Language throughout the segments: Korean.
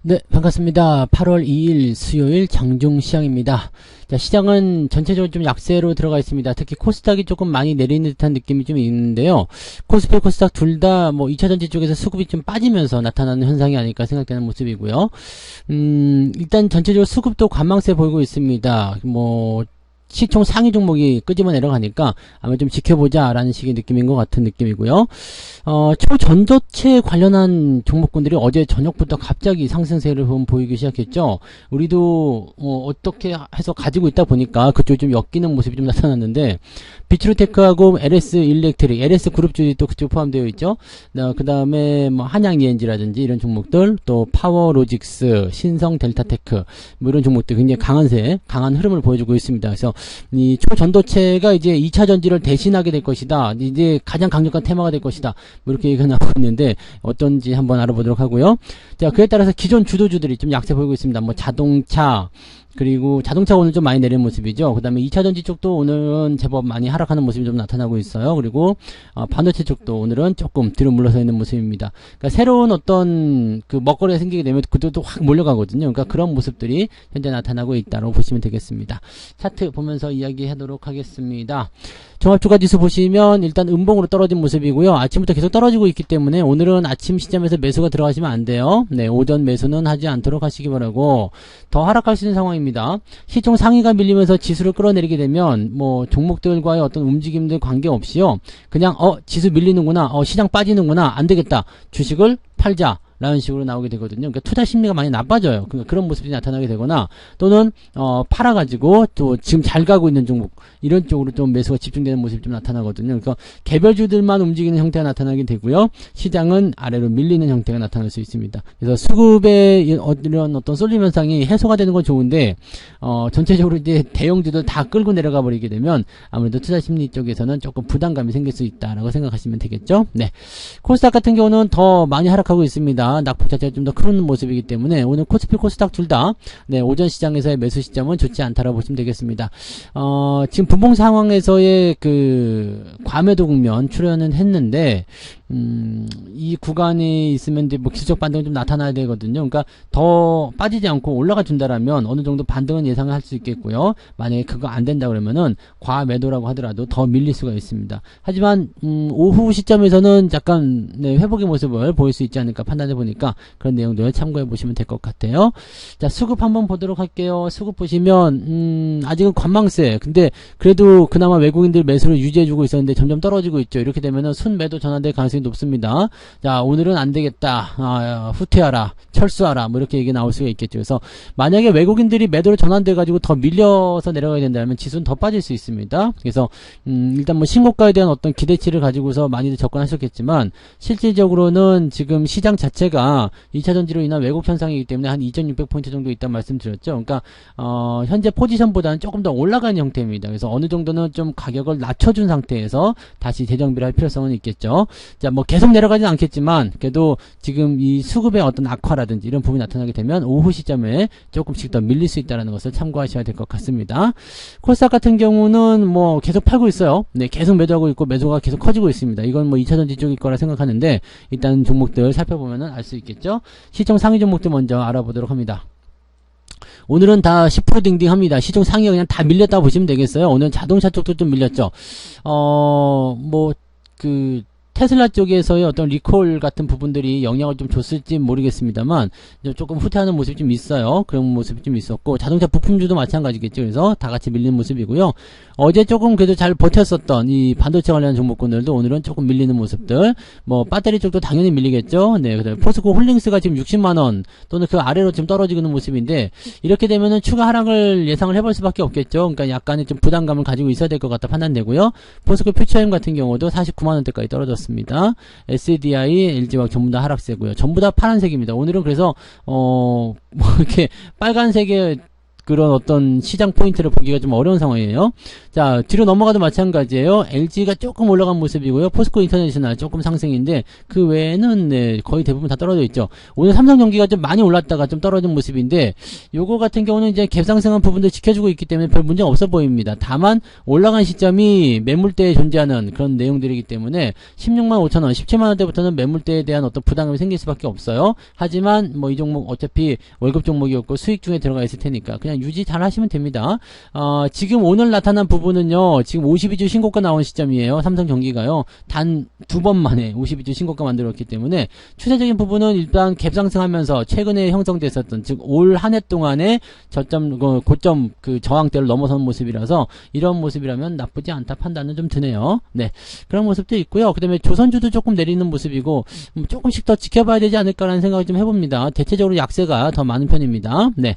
네, 반갑습니다. 8월 2일 수요일 장중 시장입니다. 자, 시장은 전체적으로 좀 약세로 들어가 있습니다. 특히 코스닥이 조금 많이 내리는 듯한 느낌이 좀 있는데요. 코스피, 코스닥 둘 다 뭐 2차전지 쪽에서 수급이 좀 빠지면서 나타나는 현상이 아닐까 생각되는 모습이고요. 일단 전체적으로 수급도 관망세 보이고 있습니다. 뭐 시총 상위 종목이 끄집어 내려가니까 아마 좀 지켜보자라는 식의 느낌인 것 같은 느낌이고요. 초전도체 관련한 종목군들이 어제 저녁부터 갑자기 상승세를 보이기 시작했죠. 우리도 어떻게 해서 가지고 있다 보니까 그쪽이 좀 엮이는 모습이 좀 나타났는데, 비트루테크하고 LS 일렉트릭, LS 그룹주들이 또 그쪽 포함되어 있죠. 그 다음에 뭐 한양 ENG라든지 이런 종목들, 또 파워로직스, 신성 델타테크 뭐 이런 종목들 굉장히 강한 흐름을 보여주고 있습니다. 그래서 이 초전도체가 이제 2차 전지를 대신하게 될 것이다. 이제 가장 강력한 테마가 될 것이다. 뭐 이렇게 얘기가 나오고 있는데 어떤지 한번 알아보도록 하고요. 자, 그에 따라서 기존 주도주들이 좀 약세 보이고 있습니다. 뭐 자동차, 그리고 자동차가 오늘 좀 많이 내리는 모습이죠. 그 다음에 2차전지 쪽도 오늘은 제법 많이 하락하는 모습이 좀 나타나고 있어요. 그리고 반도체 쪽도 오늘은 조금 뒤로 물러서 있는 모습입니다. 그러니까 새로운 어떤 그 먹거리가 생기게 되면 그들도 확 몰려가거든요. 그러니까 그런 모습들이 현재 나타나고 있다고 보시면 되겠습니다. 차트 보면서 이야기하도록 하겠습니다. 종합주가지수 보시면 일단 음봉으로 떨어진 모습이고요. 아침부터 계속 떨어지고 있기 때문에 오늘은 아침 시점에서 매수가 들어가시면 안 돼요. 네, 오전 매수는 하지 않도록 하시기 바라고, 더 하락할 수 있는 상황입니다. 시총 상위가 밀리면서 지수를 끌어내리게 되면 뭐 종목들과의 어떤 움직임들 관계없이요, 그냥 지수 밀리는구나, 시장 빠지는구나, 안 되겠다, 주식을 팔자 라는 식으로 나오게 되거든요. 그러니까 투자 심리가 많이 나빠져요. 그러니까 그런 모습이 나타나게 되거나, 또는 팔아가지고 또 지금 잘 가고 있는 종목 이런 쪽으로 좀 매수가 집중되는 모습이 좀 나타나거든요. 그러니까 개별주들만 움직이는 형태가 나타나게 되고요. 시장은 아래로 밀리는 형태가 나타날 수 있습니다. 그래서 수급의 이런 어떤 쏠림 현상이 해소가 되는 건 좋은데, 전체적으로 이제 대형주들 다 끌고 내려가 버리게 되면 아무래도 투자 심리 쪽에서는 조금 부담감이 생길 수 있다라고 생각하시면 되겠죠. 네. 코스닥 같은 경우는 더 많이 하락하고 있습니다. 낙폭 자체가 좀 더 큰 모습이기 때문에 오늘 코스피, 코스닥 둘 다 오전 시장에서의 매수 시점은 좋지 않다라고 보시면 되겠습니다. 지금 분봉 상황에서의 그 과매도 국면 출현은 했는데, 이 구간에 있으면 이제 뭐 기술적 반등이 좀 나타나야 되거든요. 그러니까 더 빠지지 않고 올라가 준다라면 어느 정도 반등은 예상을 할 수 있겠고요. 만약에 그거 안 된다 그러면은 과매도라고 하더라도 더 밀릴 수가 있습니다. 하지만 오후 시점에서는 약간 회복의 모습을 보일 수 있지 않을까 판단해 보니까 그런 내용들 참고해 보시면 될 것 같아요. 자, 수급 한번 보도록 할게요. 수급 보시면 아직은 관망세. 근데 그래도 그나마 외국인들 매수를 유지해 주고 있었는데 점점 떨어지고 있죠. 이렇게 되면은 순매도 전환될 가능성이 높습니다. 자, 오늘은 안 되겠다, 후퇴하라, 철수하라, 뭐 이렇게 얘기 나올 수가 있겠죠. 그래서 만약에 외국인들이 매도를 전환돼 가지고 더 밀려서 내려가게 된다면 지수는 더 빠질 수 있습니다. 그래서 일단 뭐 신고가에 대한 어떤 기대치를 가지고서 많이들 접근하셨겠지만, 실질적으로는 지금 시장 자체가 2차전지로 인한 왜곡 현상이기 때문에 한 2600포인트 정도 있다는 말씀드렸죠. 그러니까 현재 포지션보다는 조금 더 올라가는 형태입니다. 그래서 어느 정도는 좀 가격을 낮춰준 상태에서 다시 재정비를 할 필요성은 있겠죠. 자, 뭐 계속 내려가진 않겠지만 그래도 지금 이 수급의 어떤 악화라든지 이런 부분이 나타나게 되면 오후 시점에 조금씩 더 밀릴 수 있다는 것을 참고하셔야 될 것 같습니다. 코스닥 같은 경우는 뭐 계속 팔고 있어요. 네, 계속 매도하고 있고 매도가 계속 커지고 있습니다. 이건 뭐 2차전지 쪽일 거라 생각하는데, 일단 종목들 살펴보면은 알 수 있겠죠. 시총 상위 종목들 먼저 알아보도록 합니다. 오늘은 다 10% 딩딩합니다. 시총 상위가 그냥 다 밀렸다고 보시면 되겠어요. 오늘 자동차 쪽도 좀 밀렸죠. 테슬라 쪽에서의 어떤 리콜 같은 부분들이 영향을 좀 줬을지 모르겠습니다만 조금 후퇴하는 모습이 좀 있어요. 그런 모습이 좀 있었고, 자동차 부품주도 마찬가지겠죠. 그래서 다 같이 밀리는 모습이고요. 어제 조금 그래도 잘 버텼었던 이 반도체 관련 종목군들도 오늘은 조금 밀리는 모습들. 뭐 배터리 쪽도 당연히 밀리겠죠. 네, 그다음에 포스코 홀딩스가 지금 60만원 또는 그 아래로 지금 떨어지고 있는 모습인데, 이렇게 되면은 추가 하락을 예상을 해볼 수밖에 없겠죠. 그러니까 약간의 좀 부담감을 가지고 있어야 될 것 같다 판단되고요. 포스코 퓨처엠 같은 경우도 49만원대까지 떨어졌습니다. SDI, LG화학 전부 다 하락세고요. 전부 다 파란색입니다. 오늘은 그래서 뭐 이렇게 빨간색의 그런 어떤 시장 포인트를 보기가 좀 어려운 상황이에요. 자, 뒤로 넘어가도 마찬가지예요. LG가 조금 올라간 모습이고요. 포스코 인터내셔널 조금 상승인데 그 외에는 네, 거의 대부분 다 떨어져 있죠. 오늘 삼성전기가 좀 많이 올랐다가 좀 떨어진 모습인데 요거 같은 경우는 이제 갭상승한 부분들 지켜주고 있기 때문에 별 문제가 없어 보입니다. 다만 올라간 시점이 매물대에 존재하는 그런 내용들이기 때문에 16만 5천원, 17만원대부터는 매물대에 대한 어떤 부담감이 생길 수밖에 없어요. 하지만 뭐 이 종목 어차피 월급 종목이었고 수익 중에 들어가 있을 테니까 그냥 유지 잘 하시면 됩니다. 지금 오늘 나타난 부분은요, 지금 52주 신고가 나온 시점이에요. 삼성전기가요. 단 2번 만에 52주 신고가 만들었기 때문에 추세적인 부분은 일단 갭상승하면서 최근에 형성됐었던, 즉 올 한 해 동안의 저점, 고점 그 저항대를 넘어서는 모습이라서 이런 모습이라면 나쁘지 않다 판단은 좀 드네요. 네, 그런 모습도 있고요. 그 다음에 조선주도 조금 내리는 모습이고 조금씩 더 지켜봐야 되지 않을까라는 생각을 좀 해봅니다. 대체적으로 약세가 더 많은 편입니다. 네,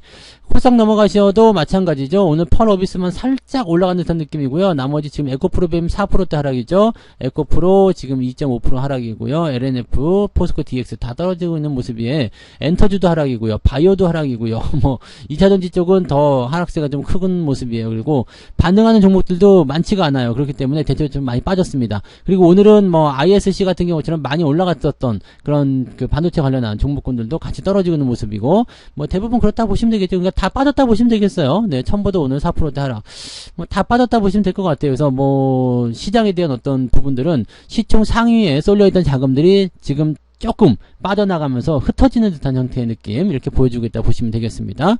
코스닥 넘어가셔도 마찬가지죠. 오늘 펄어비스만 살짝 올라간 듯한 느낌이고요. 나머지 지금 에코프로뱀 4%대 하락이죠. 에코프로 지금 2.5% 하락이고요. LNF, 포스코 DX 다 떨어지고 있는 모습이에 엔터주도 하락이고요. 바이오도 하락이고요. 뭐 2차전지 쪽은 더 하락세가 좀 큰 모습이에요. 그리고 반등하는 종목들도 많지가 않아요. 그렇기 때문에 대체적으로 좀 많이 빠졌습니다. 그리고 오늘은 뭐 ISC 같은 경우처럼 많이 올라갔었던 그런 그 반도체 관련한 종목군들도 같이 떨어지고 있는 모습이고, 뭐 대부분 그렇다 보시면 되겠죠. 그러니까 다 빠졌다 보시면 되겠어요. 네, 첨보도 오늘 4%대 하락. 뭐 다 빠졌다 보시면 될 것 같아요. 그래서 뭐 시장에 대한 어떤 부분들은 시총 상위에 쏠려있던 자금들이 지금 조금 빠져나가면서 흩어지는 듯한 형태의 느낌 이렇게 보여주고 있다 보시면 되겠습니다.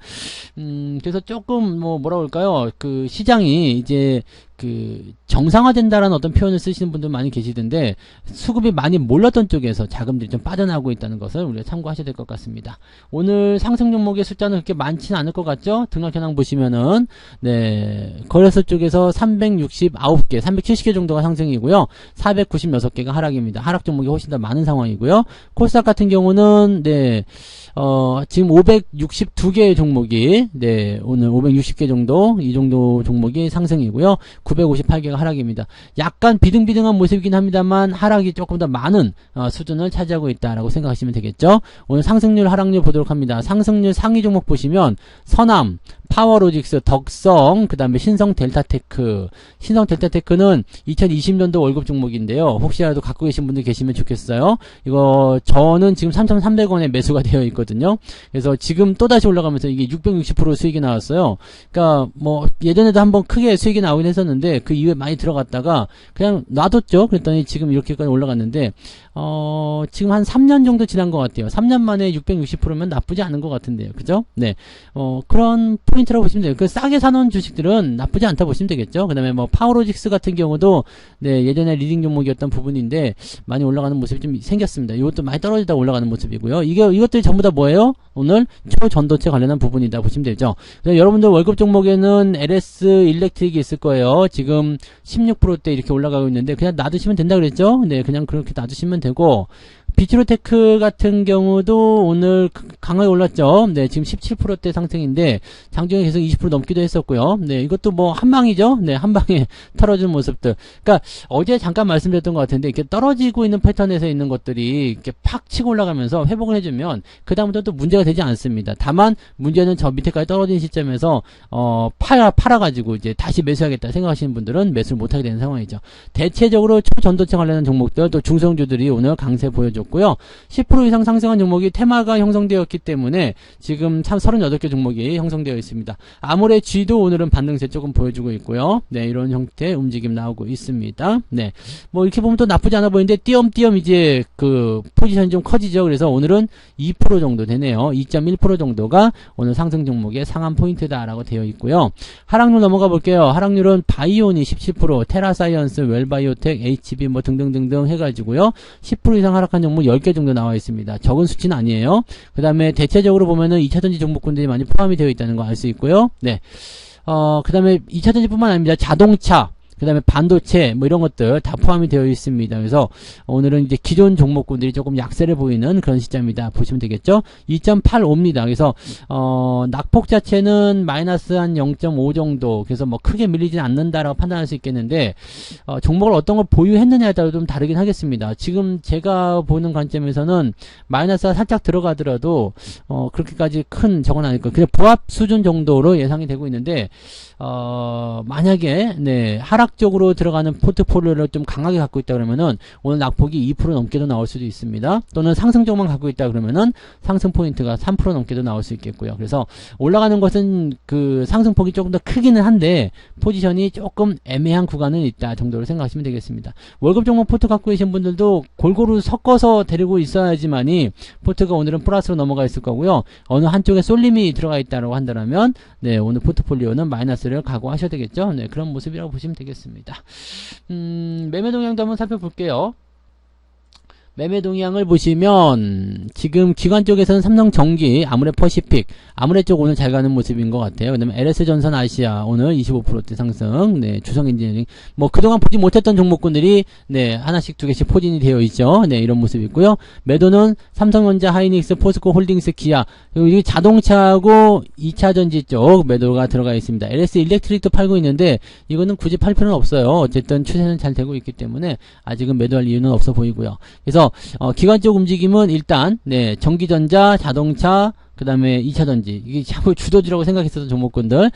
그래서 조금 뭐라 그럴까요? 그 시장이 이제 그 정상화된다라는 어떤 표현을 쓰시는 분들 많이 계시던데 수급이 많이 몰렸던 쪽에서 자금들이 좀 빠져나오고 있다는 것을 우리가 참고하셔야 될 것 같습니다. 오늘 상승 종목의 숫자는 그렇게 많지는 않을 것 같죠? 등락 현황 보시면은 네, 거래소 쪽에서 369개, 370개 정도가 상승이고요. 496개가 하락입니다. 하락 종목이 훨씬 더 많은 상황이고요. 코스닥 같은 경우는 네, 지금 562개의 종목이 네, 오늘 560개 정도 이 정도 종목이 상승이고요. 958개가 하락입니다. 약간 비등비등한 모습이긴 합니다만 하락이 조금 더 많은 수준을 차지하고 있다라고 생각하시면 되겠죠. 오늘 상승률 하락률 보도록 합니다. 상승률 상위 종목 보시면 서남, 파워로직스, 덕성, 그 다음에 신성델타테크. 신성델타테크는 2020년도 월급 종목인데요. 혹시라도 갖고 계신 분들 계시면 좋겠어요. 이거 저는 지금 3,300원에 매수가 되어 있거든요. 그래서 지금 또다시 올라가면서 이게 660% 수익이 나왔어요. 그러니까 뭐 예전에도 한번 크게 수익이 나오긴 했었는데 그 이후에 많이 들어갔다가 그냥 놔뒀죠. 그랬더니 지금 이렇게까지 올라갔는데 지금 한 3년 정도 지난 것 같아요. 3년 만에 660%면 나쁘지 않은 것 같은데요. 그죠? 네. 그런 포인트라고 보시면 돼요. 그 싸게 사놓은 주식들은 나쁘지 않다 보시면 되겠죠. 그 다음에 뭐 파워로직스 같은 경우도 네, 예전에 리딩 종목이었던 부분인데 많이 올라가는 모습이 좀 생겼습니다. 이것도 많이 떨어지다 올라가는 모습이고요. 이것들이 전부 다 뭐예요? 오늘 초전도체 관련한 부분이다 보시면 되죠. 그래서 여러분들 월급 종목에는 LS 일렉트릭이 있을 거예요. 지금 16%대 이렇게 올라가고 있는데 그냥 놔두시면 된다 그랬죠? 네, 그냥 그렇게 놔두시면 되고, 비트로테크 같은 경우도 오늘 강하게 올랐죠. 네, 지금 17%대 상승인데 장중에 계속 20% 넘기도 했었고요. 네, 이것도 뭐 한방이죠. 네, 한방에 털어준 모습들. 그러니까 어제 잠깐 말씀드렸던 것 같은데 이렇게 떨어지고 있는 패턴에서 있는 것들이 이렇게 팍 치고 올라가면서 회복을 해주면 그 다음부터 또 문제가 되지 않습니다. 다만 문제는 저 밑에까지 떨어진 시점에서 팔아가지고 이제 다시 매수하겠다 생각하시는 분들은 매수를 못하게 되는 상황이죠. 대체적으로 초전도체 관련한 종목들 또 중성주들이 오늘 강세 보여줬고, 10% 이상 상승한 종목이 테마가 형성되었기 때문에 지금 38개 종목이 형성되어 있습니다. 아모레 G도 오늘은 반등세 조금 보여주고 있고요. 네, 이런 형태의 움직임 나오고 있습니다. 네, 뭐 이렇게 보면 또 나쁘지 않아 보이는데 띄엄띄엄 이제 그 포지션이 좀 커지죠. 그래서 오늘은 2% 정도 되네요. 2.1% 정도가 오늘 상승 종목의 상한 포인트다라고 되어 있고요. 하락률 넘어가 볼게요. 하락률은 바이오니 17%, 테라사이언스, 웰바이오텍, HB 뭐 등등등등 해가지고요. 10% 이상 하락한 종목 10개 정도 나와 있습니다. 적은 수치는 아니에요. 그 다음에 대체적으로 보면은 2차전지 종목군들이 많이 포함이 되어 있다는 거 알 수 있고요. 네. 그 다음에 2차전지 뿐만 아닙니다. 자동차, 그 그 다음에 반도체 뭐 이런 것들 다 포함이 되어 있습니다. 그래서 오늘은 이제 기존 종목군들이 조금 약세를 보이는 그런 시점이다 보시면 되겠죠. 2.85입니다. 그래서 낙폭 자체는 마이너스 한 0.5 정도, 그래서 뭐 크게 밀리진 않는다라고 판단할 수 있겠는데 종목을 어떤 걸 보유했느냐에 따라 좀 다르긴 하겠습니다. 지금 제가 보는 관점에서는 마이너스가 살짝 들어가더라도 그렇게까지 큰 저건 아닐 거예요. 그냥 보합 수준 정도로 예상이 되고 있는데 만약에 하락 쪽으로 들어가는 포트폴리오를 좀 강하게 갖고 있다 그러면은 오늘 낙폭이 2% 넘게도 나올 수도 있습니다. 또는 상승 쪽만 갖고 있다 그러면은 상승 포인트가 3% 넘게도 나올 수 있겠고요. 그래서 올라가는 것은 그 상승폭이 조금 더 크기는 한데 포지션이 조금 애매한 구간은 있다 정도로 생각하시면 되겠습니다. 월급 종목 포트 갖고 계신 분들도 골고루 섞어서 데리고 있어야지만이 포트가 오늘은 플러스로 넘어가 있을 거고요. 어느 한쪽에 쏠림이 들어가 있다고 한다면 오늘 포트폴리오는 마이너스를 각오하셔야 되겠죠. 그런 모습이라고 보시면 되겠습니다. 매매 동향도 한번 살펴볼게요. 매매 동향을 보시면 지금 기관 쪽에서는 삼성전기, 아무래퍼시픽, 아무래 쪽 오늘 잘 가는 모습인 것 같아요. 그 다음에 LS전선 아시아 오늘 25%대 상승, 주성엔지니어링 뭐 그동안 보지 못했던 종목군들이 하나씩 두 개씩 포진이 되어 있죠. 이런 모습이 있고요. 매도는 삼성전자, 하이닉스, 포스코 홀딩스, 기아, 그리고 이 자동차하고 2차전지 쪽 매도가 들어가 있습니다. LS 일렉트릭도 팔고 있는데 이거는 굳이 팔 필요는 없어요. 어쨌든 추세는 잘 되고 있기 때문에 아직은 매도할 이유는 없어 보이고요. 그래서 기관 쪽 움직임은 일단 전기전자, 자동차, 그 다음에 2차전지, 이게 자꾸 주도주라고 생각했었던 종목군들,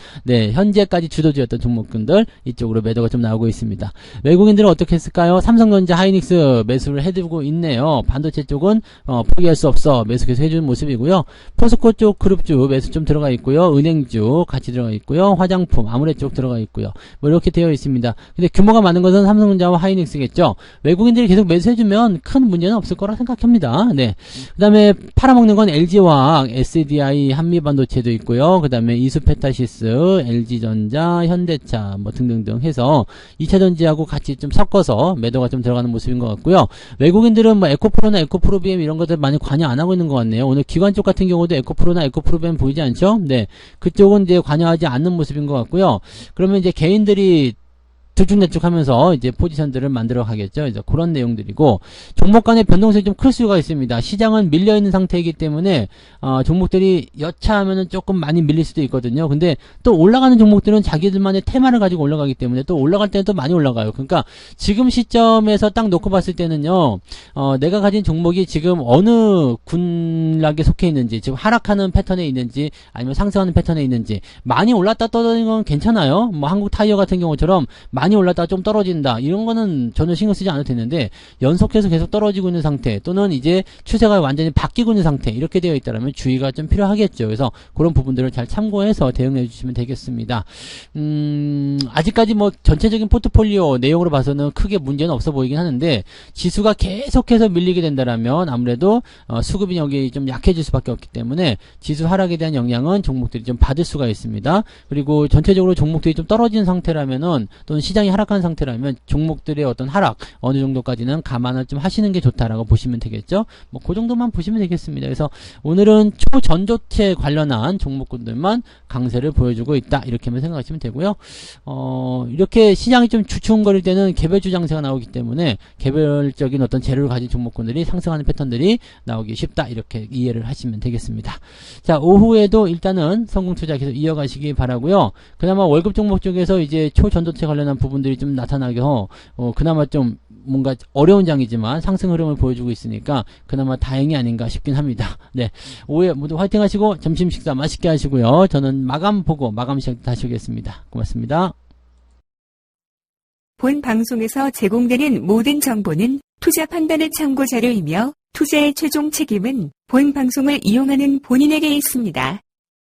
현재까지 주도주였던 종목군들, 이쪽으로 매도가 좀 나오고 있습니다. 외국인들은 어떻게 했을까요? 삼성전자, 하이닉스 매수를 해두고 있네요. 반도체 쪽은, 포기할 수 없어. 매수 계속 해주는 모습이고요. 포스코 쪽 그룹주 매수 좀 들어가 있고요. 은행주 같이 들어가 있고요. 화장품, 아무래 쪽 들어가 있고요. 뭐 이렇게 되어 있습니다. 근데 규모가 많은 것은 삼성전자와 하이닉스겠죠. 외국인들이 계속 매수해주면 큰 문제는 없을 거라 생각합니다. 그 다음에 팔아먹는 건 LG화학, SDI, 한미반도체도 있고요. 그 다음에 이수페타시스, LG전자, 현대차 뭐 등등등 해서 2차전지하고 같이 좀 섞어서 매도가 좀 들어가는 모습인 것 같고요. 외국인들은 뭐 에코프로나 에코프로비엠 이런 것들 많이 관여 안 하고 있는 것 같네요. 오늘 기관 쪽 같은 경우도 에코프로나 에코프로비엠 보이지 않죠? 그쪽은 이제 관여하지 않는 모습인 것 같고요. 그러면 이제 개인들이 들쭉날쭉 하면서 이제 포지션들을 만들어 가겠죠. 이제 그런 내용들이고, 종목 간의 변동성이 좀 클 수가 있습니다. 시장은 밀려있는 상태이기 때문에, 종목들이 여차하면은 조금 많이 밀릴 수도 있거든요. 근데 또 올라가는 종목들은 자기들만의 테마를 가지고 올라가기 때문에 또 올라갈 때는 또 많이 올라가요. 그러니까 지금 시점에서 딱 놓고 봤을 때는요, 내가 가진 종목이 지금 어느 군락에 속해 있는지, 지금 하락하는 패턴에 있는지, 아니면 상승하는 패턴에 있는지, 많이 올랐다 떨어지는 건 괜찮아요. 뭐 한국 타이어 같은 경우처럼 많이 올랐다가 좀 떨어진다, 이런 거는 전혀 신경 쓰지 않아도 되는데, 연속해서 계속 떨어지고 있는 상태, 또는 이제 추세가 완전히 바뀌고 있는 상태, 이렇게 되어 있다면 주의가 좀 필요하겠죠. 그래서 그런 부분들을 잘 참고해서 대응해 주시면 되겠습니다. 아직까지 뭐 전체적인 포트폴리오 내용으로 봐서는 크게 문제는 없어 보이긴 하는데, 지수가 계속해서 밀리게 된다라면 아무래도 수급인력이 좀 약해질 수밖에 없기 때문에 지수 하락에 대한 영향은 종목들이 좀 받을 수가 있습니다. 그리고 전체적으로 종목들이 좀 떨어진 상태라면은, 또는 시장이 하락한 상태라면 종목들의 어떤 하락 어느 정도까지는 감안을 좀 하시는 게 좋다라고 보시면 되겠죠. 뭐 그 정도만 보시면 되겠습니다. 그래서 오늘은 초전도체 관련한 종목군들만 강세를 보여주고 있다, 이렇게만 생각하시면 되고요. 이렇게 시장이 좀 주춤거릴 때는 개별주 장세가 나오기 때문에 개별적인 어떤 재료를 가진 종목군들이 상승하는 패턴들이 나오기 쉽다, 이렇게 이해를 하시면 되겠습니다. 자, 오후에도 일단은 성공투자 계속 이어가시기 바라고요. 그나마 월급 종목 쪽에서 이제 초전도체 관련한 부분들이 좀 나타나게 그나마 좀 뭔가 어려운 장이지만 상승 흐름을 보여주고 있으니까 그나마 다행이 아닌가 싶긴 합니다. 오후에 모두 화이팅 하시고 점심 식사 맛있게 하시고요. 저는 마감 보고 마감 시간 다시 오겠습니다. 고맙습니다. 본 방송에서 제공되는 모든 정보는 투자 판단의 참고 자료이며 투자의 최종 책임은 본 방송을 이용하는 본인에게 있습니다.